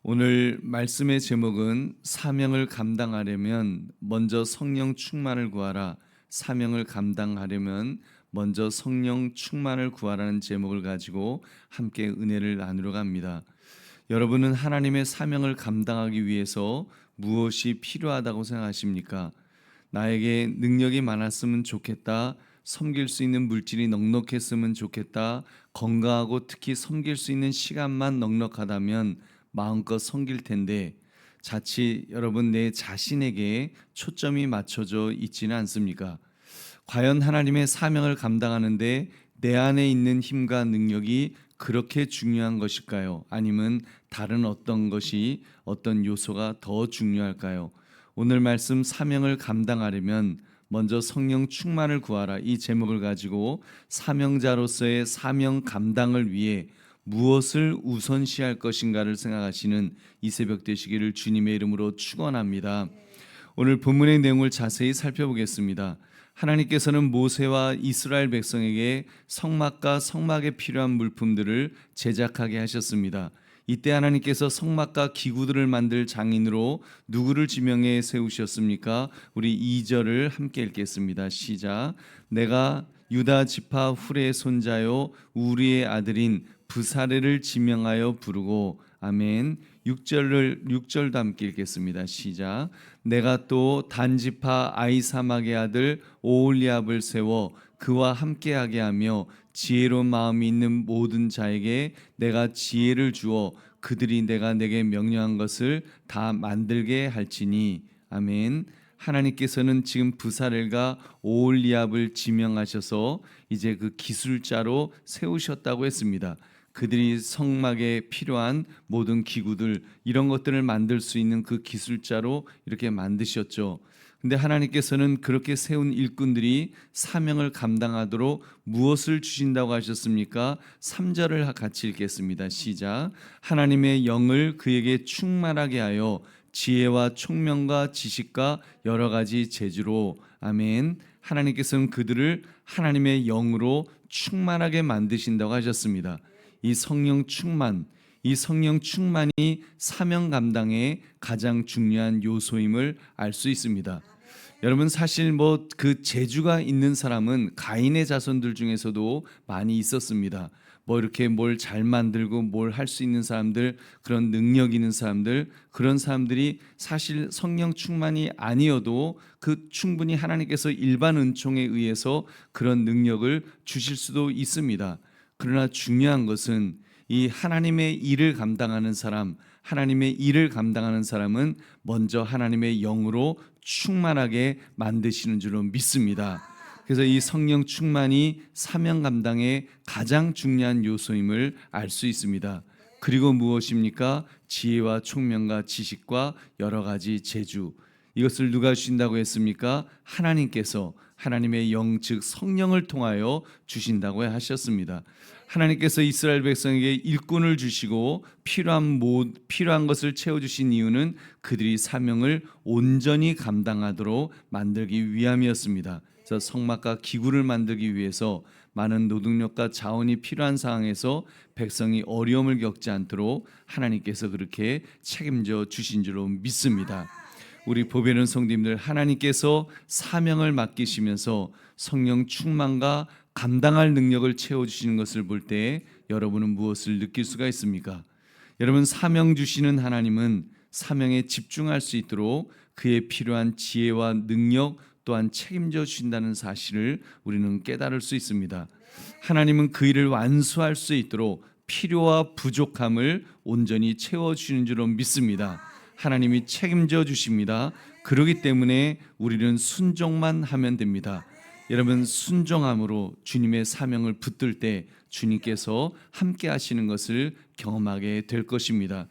오늘 말씀의 제목은 사명을 감당하려면 먼저 성령 충만을 구하라. 사명을 감당하려면 먼저 성령 충만을 구하라는 제목을 가지고 함께 은혜를 나누러 갑니다. 여러분은 하나님의 사명을 감당하기 위해서 무엇이 필요하다고 생각하십니까? 나에게 능력이 많았으면 좋겠다. 섬길 수 있는 물질이 넉넉했으면 좋겠다. 건강하고 특히 섬길 수 있는 시간만 넉넉하다면 마음껏 섬길 텐데 자칫 여러분 내 자신에게 초점이 맞춰져 있지는 않습니까? 과연 하나님의 사명을 감당하는데 내 안에 있는 힘과 능력이 그렇게 중요한 것일까요? 아니면 다른 어떤 것이 어떤 요소가 더 중요할까요? 오늘 말씀 사명을 감당하려면 먼저 성령 충만을 구하라. 이 제목을 가지고 사명자로서의 사명 감당을 위해 무엇을 우선시할 것인가를 생각하시는 이 새벽 되시기를 주님의 이름으로 축원합니다. 오늘 본문의 내용을 자세히 살펴보겠습니다. 하나님께서는 모세와 이스라엘 백성에게 성막과 성막에 필요한 물품들을 제작하게 하셨습니다. 이때 하나님께서 성막과 기구들을 만들 장인으로 누구를 지명해 세우셨습니까? 우리 2절을 함께 읽겠습니다. 시작. 내가 유다 지파 훌의 손자요 우리의 아들인 부사레를 지명하여 부르고 아멘. 6절도 함께 읽겠습니다. 시작. 내가 또 단지파 아이사막의 아들 오홀리압을 세워 그와 함께하게 하며 지혜로운 마음이 있는 모든 자에게 내가 지혜를 주어 그들이 내가 내게 명령한 것을 다 만들게 할지니 아멘. 하나님께서는 지금 부사렐과 오홀리압을 지명하셔서 이제 그 기술자로 세우셨다고 했습니다. 그들이 성막에 필요한 모든 기구들 이런 것들을 만들 수 있는 그 기술자로 이렇게 만드셨죠. 근데 하나님께서는 그렇게 세운 일꾼들이 사명을 감당하도록 무엇을 주신다고 하셨습니까? 3절을 같이 읽겠습니다. 시작. 하나님의 영을 그에게 충만하게 하여 지혜와 총명과 지식과 여러 가지 재주로 아멘. 하나님께서는 그들을 하나님의 영으로 충만하게 만드신다고 하셨습니다. 이 성령 충만이 사명 감당의 가장 중요한 요소임을 알 수 있습니다. 여러분 사실 그 재주가 있는 사람은 가인의 자손들 중에서도 많이 있었습니다. 이렇게 뭘 잘 만들고 뭘 할 수 있는 사람들, 그런 능력 있는 사람들, 그런 사람들이 사실 성령 충만이 아니어도 그 충분히 하나님께서 일반 은총에 의해서 그런 능력을 주실 수도 있습니다. 그러나 중요한 것은 이 하나님의 일을 감당하는 사람은 먼저 하나님의 영으로 충만하게 만드시는 줄로 믿습니다. 그래서 이 성령 충만이 사명 감당의 가장 중요한 요소임을 알 수 있습니다. 그리고 무엇입니까? 지혜와 총명과 지식과 여러 가지 재주. 이것을 누가 주신다고 했습니까? 하나님께서 하나님의 영, 즉 성령을 통하여 주신다고 하셨습니다. 하나님께서 이스라엘 백성에게 일꾼을 주시고 필요한 것을 채워주신 이유는 그들이 사명을 온전히 감당하도록 만들기 위함이었습니다. 그래서 성막과 기구를 만들기 위해서 많은 노동력과 자원이 필요한 상황에서 백성이 어려움을 겪지 않도록 하나님께서 그렇게 책임져 주신 줄로 믿습니다. 우리 보배는 성도님들, 하나님께서 사명을 맡기시면서 성령 충만과 감당할 능력을 채워주시는 것을 볼 때 여러분은 무엇을 느낄 수가 있습니까? 여러분, 사명 주시는 하나님은 사명에 집중할 수 있도록 그에 필요한 지혜와 능력 또한 책임져 주신다는 사실을 우리는 깨달을 수 있습니다. 하나님은 그 일을 완수할 수 있도록 필요와 부족함을 온전히 채워주시는 줄로 믿습니다. 하나님이 책임져 주십니다. 그렇기 때문에 우리는 순종만 하면 됩니다. 여러분, 순종함으로 주님의 사명을 붙들 때 주님께서 함께 하시는 것을 경험하게 될 것입니다.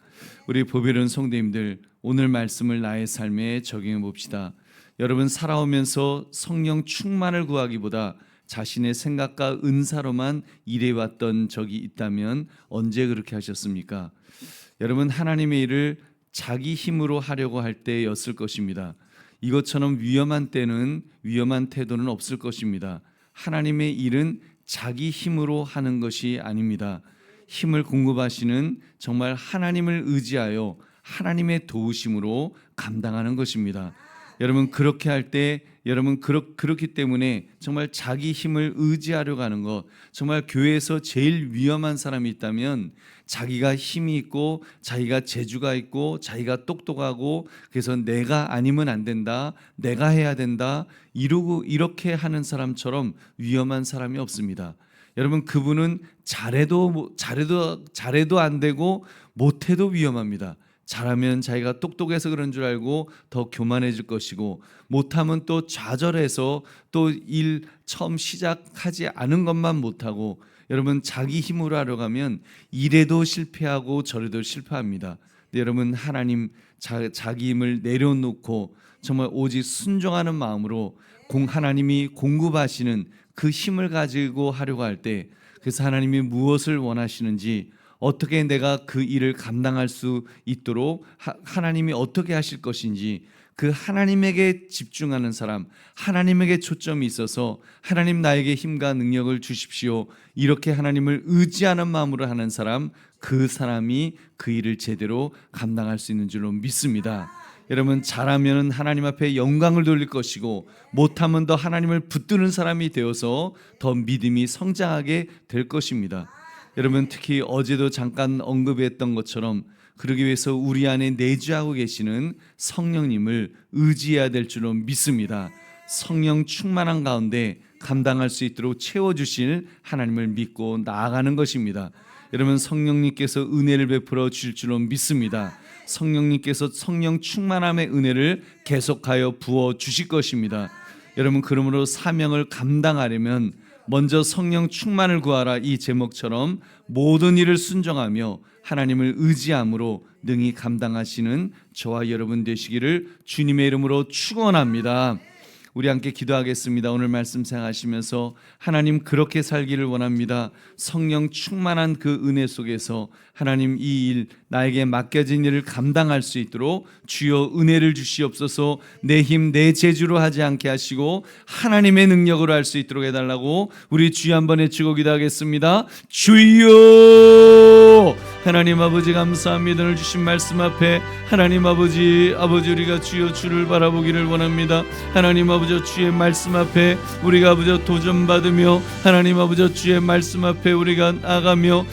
우리 보배로운 성도님들, 오늘 말씀을 나의 삶에 적용해 봅시다. 여러분, 살아오면서 성령 충만을 구하기보다 자신의 생각과 은사로만 일해왔던 적이 있다면 언제 그렇게 하셨습니까? 여러분, 하나님의 일을 자기 힘으로 하려고 할 때였을 것입니다. 이것처럼 위험한 태도는 없을 것입니다. 하나님의 일은 자기 힘으로 하는 것이 아닙니다. 힘을 공급하시는 정말 하나님을 의지하여 하나님의 도우심으로 감당하는 것입니다. 여러분 그렇게 할 때 여러분 그렇기 때문에 정말 자기 힘을 의지하려고 하는 것, 정말 교회에서 제일 위험한 사람이 있다면 자기가 힘이 있고 자기가 재주가 있고 자기가 똑똑하고 그래서 내가 아니면 안 된다, 내가 해야 된다 이렇게 하는 사람처럼 위험한 사람이 없습니다. 여러분 그분은 잘해도 안 되고 못해도 위험합니다. 잘하면 자기가 똑똑해서 그런 줄 알고 더 교만해질 것이고, 못하면 또 좌절해서 또 일 처음 시작하지 않은 것만 못하고, 여러분 자기 힘으로 하려고 하면 이래도 실패하고 저래도 실패합니다. 근데 여러분 하나님 자기 힘을 내려놓고 정말 오직 순종하는 마음으로 하나님이 공급하시는 그 힘을 가지고 하려고 할 때, 그래서 하나님이 무엇을 원하시는지, 어떻게 내가 그 일을 감당할 수 있도록 하나님이 어떻게 하실 것인지, 그 하나님에게 집중하는 사람, 하나님에게 초점이 있어서 하나님 나에게 힘과 능력을 주십시오, 이렇게 하나님을 의지하는 마음으로 하는 사람, 그 사람이 그 일을 제대로 감당할 수 있는 줄로 믿습니다. 여러분 잘하면 하나님 앞에 영광을 돌릴 것이고, 못하면 더 하나님을 붙드는 사람이 되어서 더 믿음이 성장하게 될 것입니다. 여러분 특히 어제도 잠깐 언급했던 것처럼 그러기 위해서 우리 안에 내주하고 계시는 성령님을 의지해야 될 줄로 믿습니다. 성령 충만한 가운데 감당할 수 있도록 채워주실 하나님을 믿고 나아가는 것입니다. 여러분 성령님께서 은혜를 베풀어 주실 줄로 믿습니다. 성령님께서 성령 충만함의 은혜를 계속하여 부어 주실 것입니다. 여러분 그러므로 사명을 감당하려면 먼저 성령 충만을 구하라, 이 제목처럼 모든 일을 순종하며 하나님을 의지함으로 능히 감당하시는 저와 여러분 되시기를 주님의 이름으로 축원합니다. 우리 함께 기도하겠습니다. 오늘 말씀 생각하시면서 하나님 그렇게 살기를 원합니다. 성령 충만한 그 은혜 속에서 하나님 이 일, 나에게 맡겨진 일을 감당할 수 있도록 주여 은혜를 주시옵소서. 내 힘, 내 재주로 하지 않게 하시고 하나님의 능력으로 할 수 있도록 해달라고 우리 주여 한번 외치고 기도하겠습니다. 주여! 하나님 아버지 감사합니다. 오늘 주신 말씀 앞에 하나님 아버지 우리가 주여 주를 바라보기를 원합니다. 하나님 아버지 주의 말씀 앞에 우리가 아버지 도전받으며 하나님 아버지 주의 말씀 앞에 우리가 나가며